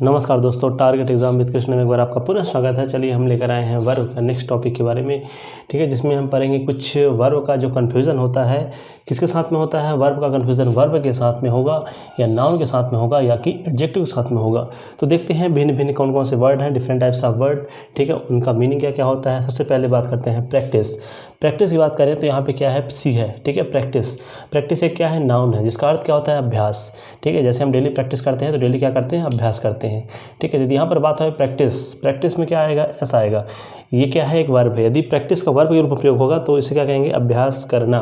नमस्कार दोस्तों, target exam with Krishna में एक बार आपका पुनः स्वागत है। चलिए हम लेकर आए हैं वर्ब का नेक्स्ट टॉपिक के बारे में, ठीक है, जिसमें हम पढ़ेंगे कुछ वर्ब का जो कन्फ्यूज़न होता है, किसके साथ में होता है वर्ब का कन्फ्यूज़न, वर्ब के साथ में होगा या नाउन के साथ में होगा या कि एडजेक्टिव के साथ में होगा। तो देखते हैं भिन्न भिन्न कौन कौन से वर्ड हैं, डिफरेंट टाइप्स ऑफ वर्ड, ठीक है, उनका मीनिंग क्या क्या होता है। सबसे पहले बात करते हैं प्रैक्टिस। प्रैक्टिस की बात करें तो यहाँ पे क्या है, सी है, ठीक है। प्रैक्टिस एक क्या है, नाउन है, जिसका अर्थ क्या होता है, अभ्यास, ठीक है। जैसे हम डेली प्रैक्टिस करते हैं तो डेली क्या करते हैं, अभ्यास करते हैं, ठीक है। यदि यहाँ पर बात हो प्रैक्टिस में क्या आएगा, ऐसा आएगा, ये क्या है, एक वर्ब है। यदि प्रैक्टिस का वर्ब के रूप में प्रयोग होगा तो इसे क्या कहेंगे, अभ्यास करना,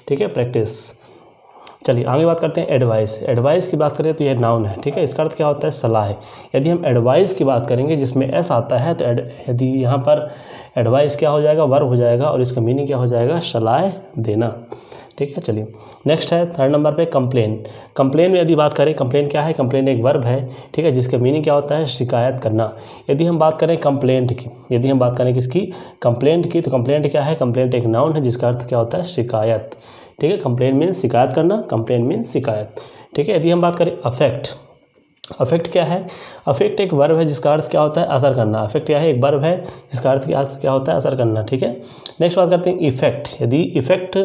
ठीक है, प्रैक्टिस। चलिए आगे बात करते हैं एडवाइस। एडवाइस की बात करें तो यह नाउन है, ठीक है। इसका अर्थ क्या होता है, सलाह। यदि हम एडवाइस की बात करेंगे जिसमें एस आता है तो यदि यहाँ पर एडवाइस क्या हो जाएगा, वर्ब हो जाएगा और इसका मीनिंग क्या हो जाएगा, सलाह देना, ठीक है। चलिए नेक्स्ट है थर्ड नंबर पे कंप्लेन। कंप्लेन में यदि बात करें, कंप्लेन क्या है, कंप्लेन एक वर्ब है, ठीक है, जिसका मीनिंग क्या होता है, शिकायत करना। यदि हम बात करें कंप्लेंट की, यदि हम बात करें किसकी, कंप्लेंट की, तो कंप्लेंट क्या है, कंप्लेंट एक नाउन है जिसका अर्थ क्या होता है, शिकायत, ठीक है। कंप्लेन मीन्स शिकायत करना, कंप्लेन मीन्स शिकायत, ठीक है। यदि हम बात करें अफेक्ट, अफेक्ट क्या है, अफेक्ट एक वर्ब है जिसका अर्थ क्या होता है, असर करना। अफेक्ट क्या है, एक वर्ब है जिसका अर्थ क्या होता है, असर करना, ठीक है। नेक्स्ट बात करते हैं इफेक्ट। यदि इफेक्ट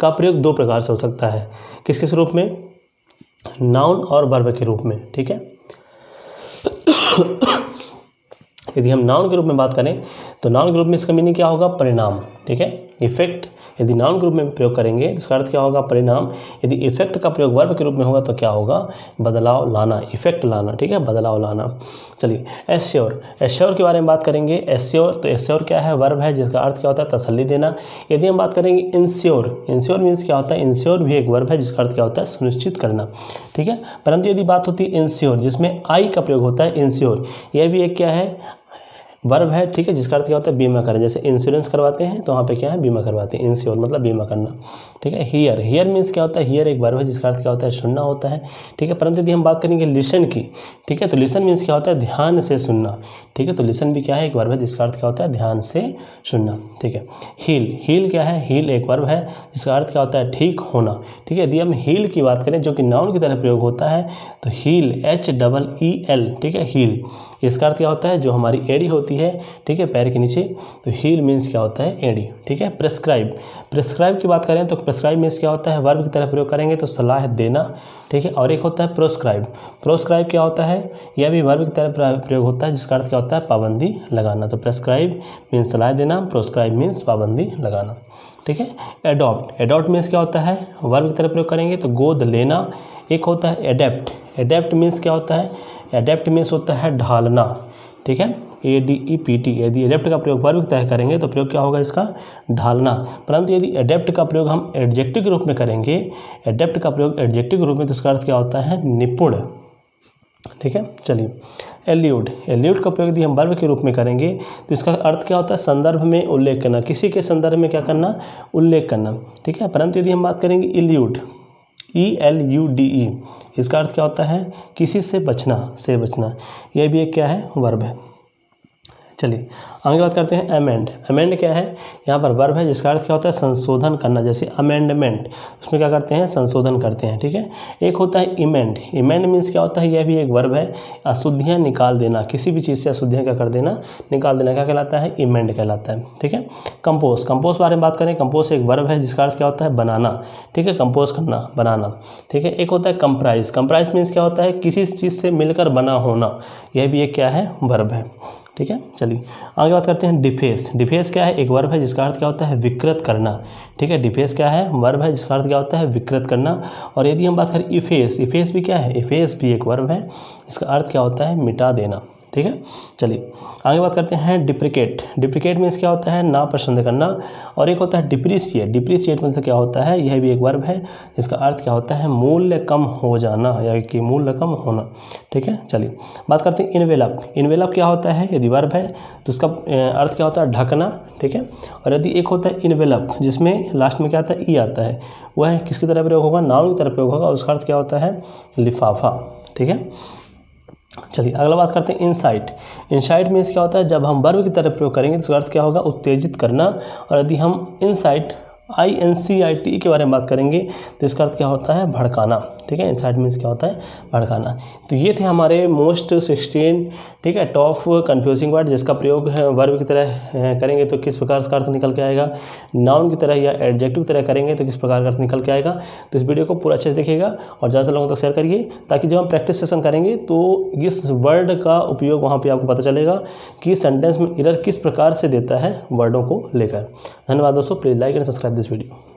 का प्रयोग दो प्रकार से हो सकता है, किस किस रूप में, नाउन और वर्ब के रूप में, ठीक है। यदि हम नाउन के रूप में बात करें तो नाउन के रूप में इसका मीनिंग क्या होगा, परिणाम, ठीक है। इफेक्ट यदि नाउन के रूप में प्रयोग करेंगे तो इसका अर्थ क्या होगा, परिणाम। यदि इफेक्ट का प्रयोग वर्ब के रूप में होगा तो क्या होगा, बदलाव लाना, इफेक्ट लाना, ठीक है, बदलाव लाना। चलिए एश्योर, एश्योर के बारे में बात करेंगे। एश्योर, तो एश्योर क्या है, वर्ब है जिसका अर्थ क्या होता है, तसल्ली देना। यदि हम बात करेंगे इंश्योर, इंश्योर मीन्स क्या होता है, इंश्योर भी एक वर्ब है जिसका अर्थ क्या होता है, सुनिश्चित करना, ठीक है। परंतु यदि बात होती है इंश्योर जिसमें आई का प्रयोग होता है, इंश्योर यह भी एक क्या है, वर्ब है, ठीक है, जिसका अर्थ क्या होता है, बीमा करें। जैसे इंश्योरेंस करवाते हैं तो वहाँ पे क्या है, बीमा करवाते हैं। इंश्योर मतलब बीमा करना, ठीक है। हियर, हियर मीन्स क्या होता है, हियर एक वर्ब है जिसका अर्थ क्या होता है, सुनना होता है, ठीक है। परंतु यदि हम बात करेंगे लिसन की, ठीक है, तो लिसन मीन्स क्या होता है, ध्यान से सुनना, ठीक है। तो लिसन भी क्या है, एक वर्ब है जिसका अर्थ क्या होता है, ध्यान से सुनना, ठीक है। हील, हील क्या है, हील एक वर्ब है जिसका अर्थ क्या होता है, ठीक होना, ठीक है। यदि हम हील की बात करें जो कि नाउन की तरह प्रयोग होता है तो हील HEEL, ठीक है, हील इसका अर्थ क्या होता है, जो हमारी एड़ी होती है, ठीक है, पैर के नीचे, तो हील मीन्स क्या होता है, एड़ी, ठीक है। प्रेस्क्राइब, प्रेस्क्राइब की बात करें तो प्रेस्क्राइब मीन्स क्या होता है, वर्ब की तरह प्रयोग करेंगे तो सलाह देना, ठीक है। और एक होता है प्रोस्क्राइब, प्रोस्क्राइब क्या होता है, यह भी वर्ब की तरह प्रयोग होता है जिसका अर्थ क्या होता है, पाबंदी लगाना। तो प्रेस्क्राइब मीन्स सलाह देना, प्रोस्क्राइब मीन्स पाबंदी लगाना, ठीक है। एडॉप्ट, एडॉप्ट मीन्स क्या होता है, वर्ब की तरह प्रयोग करेंगे तो गोद लेना। एक होता है एडेप्ट, एडेप्ट मीन्स क्या होता है, एडेप्ट मीन्स होता है ढालना, ठीक है, ADEPT। यदि एडेप्ट का प्रयोग वर्ब की तरह करेंगे तो प्रयोग क्या होगा, इसका ढालना। परंतु यदि एडेप्ट का प्रयोग हम एडजेक्टिव के रूप में करेंगे, एडेप्ट का प्रयोग एडजेक्टिव के रूप में, तो उसका अर्थ क्या होता है, निपुण, ठीक है। चलिए एल्यूड, एल्यूड का प्रयोग यदि हम वर्ब के रूप में करेंगे तो इसका अर्थ क्या होता है, संदर्भ में उल्लेख करना, किसी के संदर्भ में क्या करना, उल्लेख करना, ठीक है। परंतु यदि हम बात करेंगे इल्यूड, ELUDE, इसका अर्थ क्या होता है, किसी से बचना, से बचना, यह भी एक क्या है, वर्ब है। चलिए आगे बात करते हैं अमेंड। अमेंड क्या है, यहाँ पर वर्ब है जिसका अर्थ क्या होता है, संशोधन करना। जैसे अमेंडमेंट, उसमें क्या करते हैं, संशोधन करते हैं, ठीक है। एक होता है इमेंड, इमेंड मीन्स क्या होता है, यह भी एक वर्ब है, अशुद्धियाँ निकाल देना, किसी भी चीज़ से अशुद्धियाँ क्या कर देना, निकाल देना, क्या कहलाता है, इमेंड कहलाता है, ठीक है। कंपोज, कंपोज बारे में बात करें, कंपोज एक वर्ब है जिसका अर्थ क्या होता है, बनाना, ठीक है, कंपोज करना, बनाना, ठीक है। एक होता है कंप्राइज, कंप्राइज मीन्स क्या होता है, किसी चीज़ से मिलकर बना होना, यह भी एक क्या है, वर्ब है, ठीक है। चलिए आगे बात करते हैं डिफेस। डिफेस क्या है, एक वर्ब है जिसका अर्थ क्या होता है, विकृत करना, ठीक है। डिफेस क्या है, वर्ब है जिसका अर्थ क्या होता है, विकृत करना। और यदि हम बात करें इफेस, इफेस भी क्या है, इफेस भी एक वर्ब है जिसका अर्थ क्या होता है, मिटा देना, ठीक है। चलिए आगे बात करते हैं डिप्रिकेट। डिप्रिकेट मीन्स क्या होता है, नापसंद करना। और एक होता है डिप्रिशिएट, डिप्रिशिएट मीन्स क्या होता है, यह भी एक वर्ब है जिसका अर्थ क्या होता है, मूल्य कम हो जाना या कि मूल्य कम होना, ठीक है। चलिए बात करते हैं इनवेलप। इनवेलप क्या होता है, यदि वर्ब है तो उसका अर्थ क्या होता है, ढकना, ठीक है। और यदि एक होता है इनवेलप जिसमें लास्ट में क्या आता है, ई आता है, वह किसकी तरह प्रयोग होगा, नाउन की तरह प्रयोग होगा, उसका अर्थ क्या होता है, लिफाफा, ठीक है। चलिए अगला बात करते हैं इनसाइट। इनसाइट मीन्स क्या होता है, जब हम वर्ब की तरह प्रयोग करेंगे तो उसका अर्थ क्या होगा, उत्तेजित करना। और यदि हम इनसाइट INCITE के बारे में बात करेंगे तो इसका अर्थ क्या होता है, भड़काना। ठीक है, इंसाइट मीन्स क्या होता है, भड़काना। तो ये थे हमारे मोस्ट 16 ठीक है टॉप कन्फ्यूजिंग वर्ड जिसका प्रयोग वर्ब की तरह करेंगे तो किस प्रकार का अर्थ निकल के आएगा, नाउन की तरह या एडजेक्टिव की तरह करेंगे तो किस प्रकार का अर्थ निकल के आएगा। तो इस वीडियो को पूरा अच्छे से देखिएगा और ज़्यादा से लोगों तक शेयर करिए ताकि जब हम प्रैक्टिस सेशन करेंगे तो इस वर्ड का उपयोग वहाँ पे आपको पता चलेगा कि सेंटेंस में एरर किस प्रकार से देता है वर्डों को लेकर। धन्यवाद दोस्तों, please like and subscribe this video.